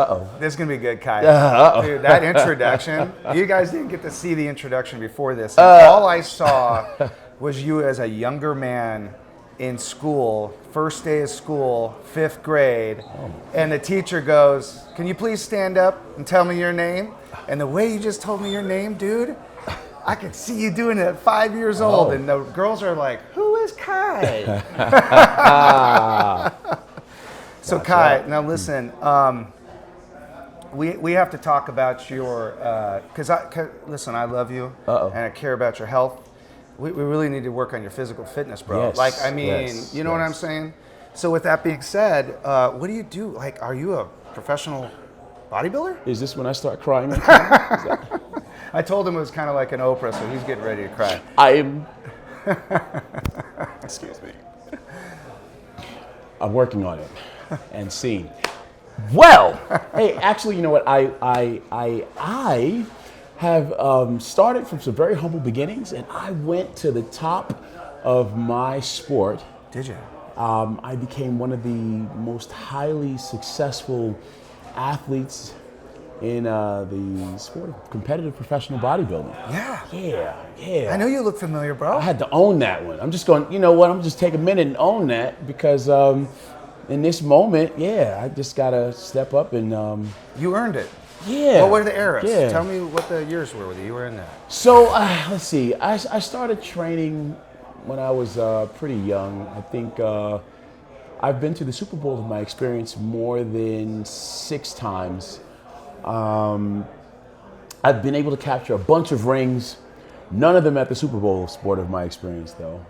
Uh-oh. This is going to be good, Kai. Uh-oh. Dude, that introduction, you guys didn't get to see the introduction before this. All I saw was you as a younger man in school, first day of school, 5th grade, and the teacher goes, "Can you please stand up and tell me your name?" And the way you just told me your name, dude, I could see you doing it at 5 years old, and the girls are like, "Who is Kai?" So That's Kai, right. now listen, we have to talk about your, because listen, I love you, and I care about your health. We really need to work on your physical fitness, bro. Yes, Like, I mean, yes, you know what I'm saying? So with that being said, what do you do? Like, are you a professional bodybuilder? Is this when I start crying? I told him it was kind of like an Oprah, so he's getting ready to cry. I'm. Excuse me. I'm working on it and seeing. Well, hey, actually, you know what? I have started from some very humble beginnings, and I went to the top of my sport. Did you? I became one of the most highly successful athletes in the sport of competitive professional bodybuilding. Yeah. I know you look familiar, bro. I had to own that one. I'm just going, you know what, I'm just take a minute and own that because in this moment, I just got to step up and... You earned it. Yeah. What were the eras? Yeah. Tell me what the years were you were in that. So, let's see. I started training when I was pretty young. I think I've been to the Super Bowl in my experience more than 6 times. I've been able to capture a bunch of rings, none of them at the Super Bowl sport of my experience though.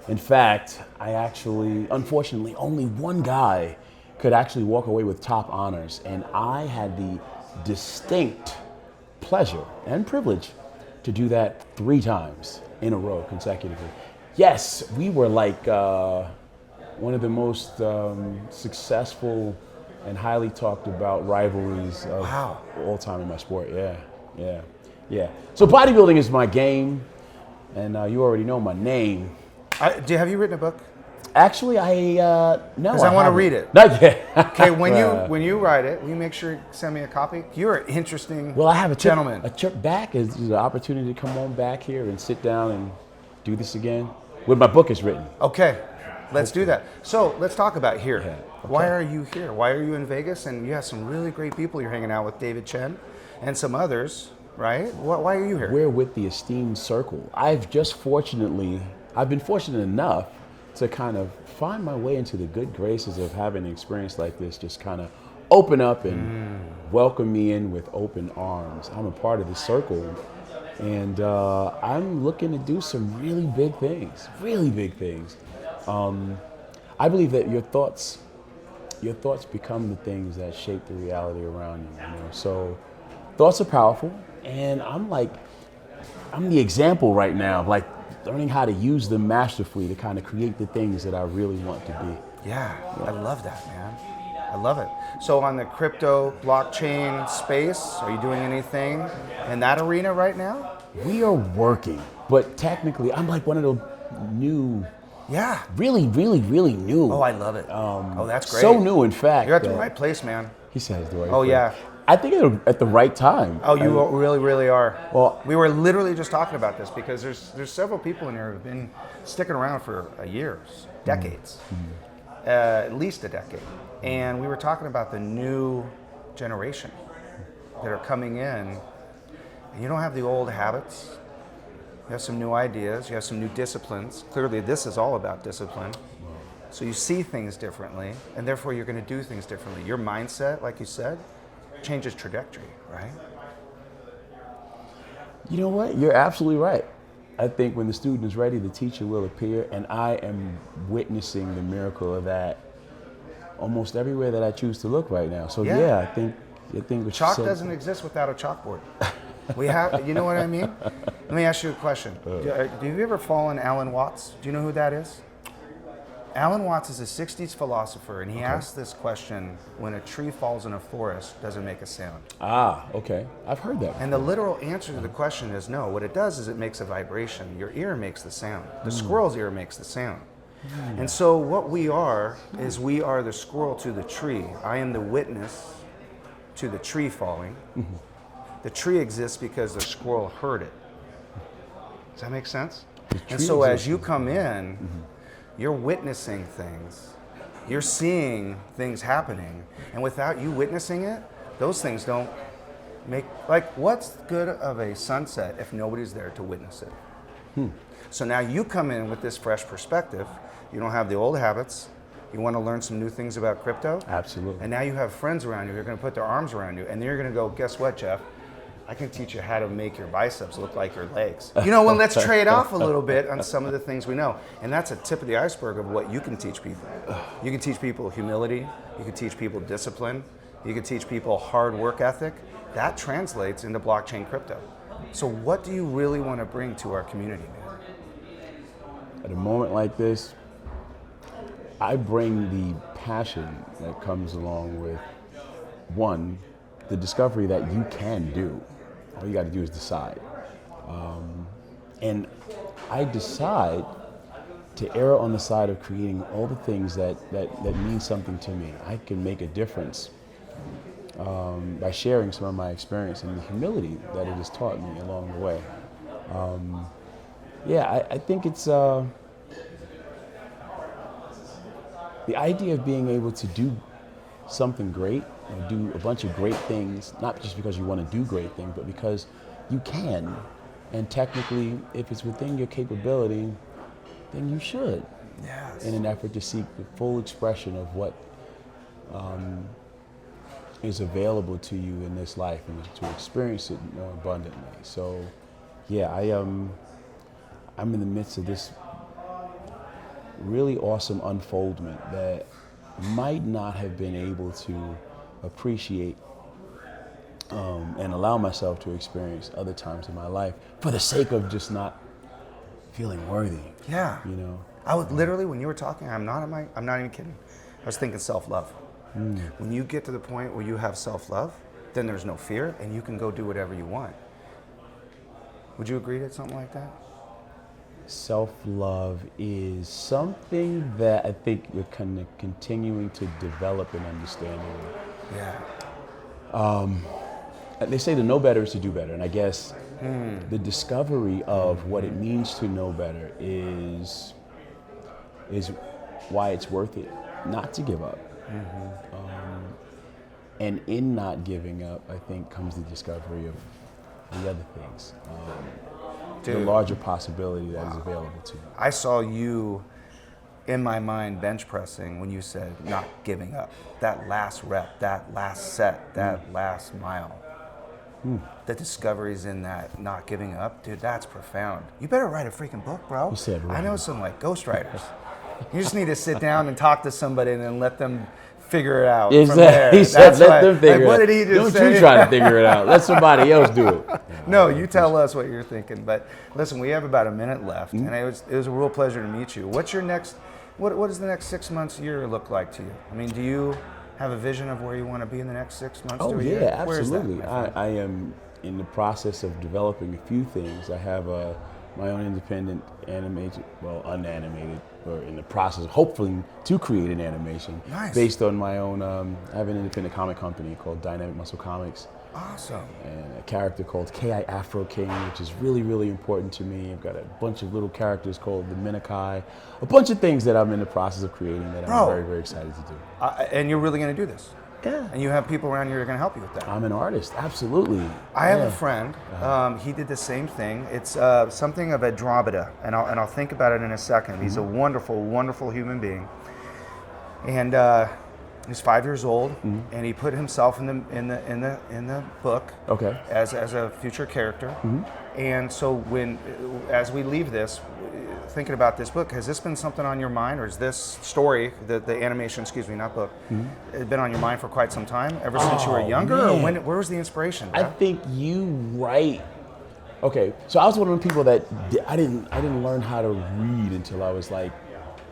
In fact, I actually, unfortunately, only one guy could actually walk away with top honors, and I had the distinct pleasure and privilege to do that 3 times in a row consecutively. Yes, we were like one of the most successful and highly talked about rivalries of all time in my sport. Yeah. So bodybuilding is my game, and you already know my name. Have you written a book? Actually, no. Because I want to read it. Not yet. Okay, when you write it, will you make sure you send me a copy? You're an interesting Well, I have a gentleman. trip back is the opportunity to come on back here and sit down and do this again when my book is written. Okay, let's do that. So let's talk about here. Yeah, okay. Why are you here? Why are you in Vegas? And you have some really great people you're hanging out with, David Chen and some others, right? Why are you here? We're with the esteemed circle. I've been fortunate enough to kind of find my way into the good graces of having an experience like this just kind of open up and welcome me in with open arms. I'm a part of the circle, and I'm looking to do some really big things. I believe that your thoughts become the things that shape the reality around you. So thoughts are powerful, and I'm the example right now, like learning how to use them masterfully to kind of create the things that I really want to be. Yeah, I love that, man. I love it. So on the crypto blockchain space, are you doing anything in that arena right now? We are working, but technically I'm like one of the new, really new. Oh, I love it. That's great. So new, in fact. You're at the right place, man. He says the right Oh, place. yeah. I think at the right time. Oh, you really are. Well, we were literally just talking about this because there's several people in here who've been sticking around for years, decades, at least a decade. And we were talking about the new generation that are coming in. And you don't have the old habits. You have some new ideas. You have some new disciplines. Clearly, this is all about discipline. So you see things differently, and therefore you're going to do things differently. Your mindset, like you said, changes trajectory, right? You know what? You're absolutely right. I think when the student is ready, the teacher will appear, and I am witnessing the miracle of that almost everywhere that I choose to look right now. So I think what Chalk you said, doesn't exist without a chalkboard. We have, you know what I mean? Let me ask you a question. Do you ever follow Alan Watts? Do you know who that is? Alan Watts is a 60s philosopher, and he asked this question: when a tree falls in a forest, does it make a sound? Okay. I've heard that. And the literal answer to the question is no. What it does is it makes a vibration. Your ear makes the sound. The squirrel's ear makes the sound. And so what we are is we are the squirrel to the tree. I am the witness to the tree falling. The tree exists because the squirrel heard it. Does that make sense? And so as you come in, you're witnessing things. You're seeing things happening. And without you witnessing it, those things don't make, like, what's good of a sunset if nobody's there to witness it? So now you come in with this fresh perspective. You don't have the old habits. You want to learn some new things about crypto. Absolutely. And now you have friends around you. They're going to put their arms around you. And they're going to go, guess what, Jeff? I can teach you how to make your biceps look like your legs. You know, well, let's trade off a little bit on some of the things we know. And that's a tip of the iceberg of what you can teach people. You can teach people humility. You can teach people discipline. You can teach people hard work ethic. That translates into blockchain crypto. So what do you really want to bring to our community, man? At a moment like this, I bring the passion that comes along with, one, the discovery that you can do. All you got to do is decide. And I decide to err on the side of creating all the things that mean something to me. I can make a difference by sharing some of my experience and the humility that it has taught me along the way. I think it's the idea of being able to do something great, or do a bunch of great things, not just because you want to do great things, but because you can. And technically, if it's within your capability, then you should. Yes. In an effort to seek the full expression of what is available to you in this life and to experience it more abundantly. So, yeah, I'm in the midst of this really awesome unfoldment that might not have been able to appreciate and allow myself to experience other times in my life for the sake of just not feeling worthy. Yeah. You know? I would literally, when you were talking, I'm not even kidding. I was thinking self-love. When you get to the point where you have self-love, then there's no fear and you can go do whatever you want. Would you agree to something like that? Self-love is something that I think we're kind of continuing to develop an understanding of. Yeah. They say to know better is to do better, and I guess the discovery of what it means to know better is why it's worth it not to give up. And in not giving up, I think comes the discovery of the other things. The larger possibility that is available to you. I saw you, in my mind, bench pressing when you said not giving up. That last rep, that last set, that last mile. The discoveries in that not giving up, dude, that's profound. You better write a freaking book, bro. You said right. I know some like ghostwriters. You just need to sit down and talk to somebody and then let them figure it out. Exactly. He said, let them figure it out. What did he just say? Don't you try to figure it out. Let somebody else do it. No, you tell us what you're thinking. But listen, we have about a minute left, and it was a real pleasure to meet you. What's your next? What does the next 6 months, year look like to you? I mean, do you have a vision of where you want to be in the next 6 months? Oh to a yeah, year? absolutely. Where is that, I am in the process of developing a few things. I have my own independent unanimated, or in the process, hopefully, to create an animation based on my own. I have an independent comic company called Dynamic Muscle Comics. Awesome. And a character called K.I. Afro King, which is really, really important to me. I've got a bunch of little characters called the Minokai, a bunch of things that I'm in the process of creating that I'm very, very excited to do. And you're really going to do this? Yeah. And you have people around you who are going to help you with that? I'm an artist, absolutely. I have a friend. He did the same thing. It's something of a Andromeda, and I'll think about it in a second. He's a wonderful, wonderful human being, and he's 5 years old, and he put himself in the book as a future character. And so as we leave this, thinking about this book, has this been something on your mind, or is this story, the animation, not book, been on your mind for quite some time, ever since you were younger, or where was the inspiration? I think you right. Okay, so I was one of the people that I didn't learn how to read until I was like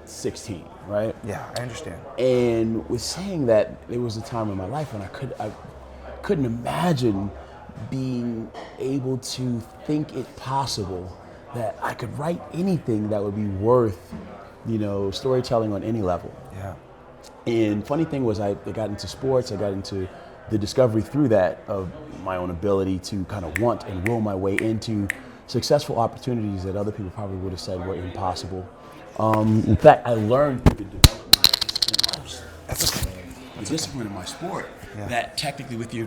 16, right? Yeah, I understand. And with saying that, there was a time in my life when I couldn't imagine being able to think it possible that I could write anything that would be worth storytelling on any level. Yeah. And funny thing was, I got into sports. I got into the discovery through that of my own ability to kind of want and will my way into successful opportunities that other people probably would have said were impossible. In fact, I learned through the development of the discipline of my sport that technically with your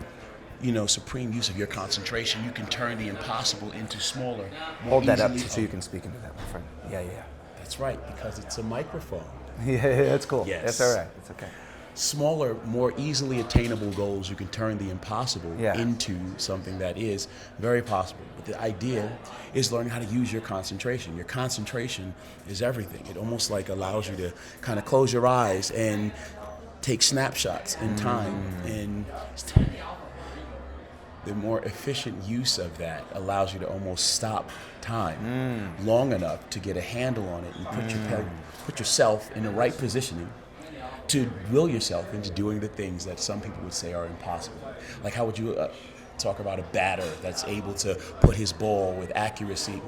supreme use of your concentration, you can turn the impossible into smaller. Hold that up so you can speak into that, my friend. Yeah. That's right, because it's a microphone. Yeah, that's cool. Yes. That's all right. It's okay. Smaller, more easily attainable goals, you can turn the impossible Yeah. into something that is very possible. But the idea is learning how to use your concentration. Your concentration is everything. It almost like allows you to kind of close your eyes and take snapshots in time. And the more efficient use of that allows you to almost stop time long enough to get a handle on it and put yourself in the right positioning to will yourself into doing the things that some people would say are impossible. Like, how would you talk about a batter that's able to put his ball with accuracy,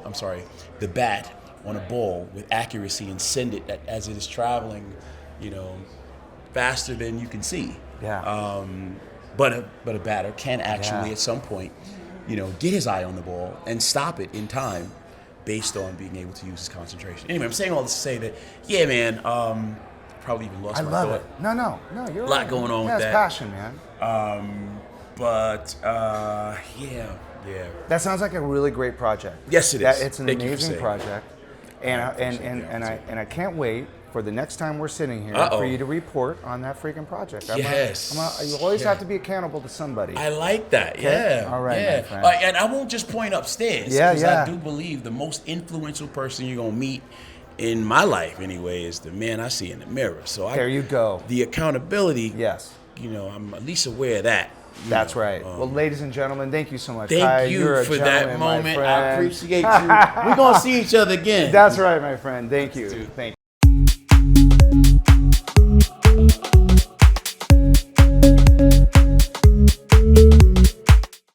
the bat on a ball with accuracy and send it as it is traveling, faster than you can see. Yeah. But a batter can actually at some point, get his eye on the ball and stop it in time based on being able to use his concentration. Anyway, I'm saying all this to say that, yeah, man, probably even lost my thought. I love it. No, you're a lot going on with it's that. Passion, man. Yeah. That sounds like a really great project. Yes, it is. It's an amazing project, and I can't wait for the next time we're sitting here for you to report on that freaking project. You always have to be accountable to somebody. I like that. Okay? Yeah. All right, yeah. my friend. And I won't just point upstairs. Yeah. I do believe the most influential person you're gonna meet in my life, anyway, is the man I see in the mirror. So there you go. The accountability. Yes. I'm at least aware of that. That's right. Well, ladies and gentlemen, thank you so much. Thank Kai, you you're a for that gentleman, my moment. friend. I appreciate you. We're gonna see each other again. That's right, my friend. Thank you. Dude. Thank you.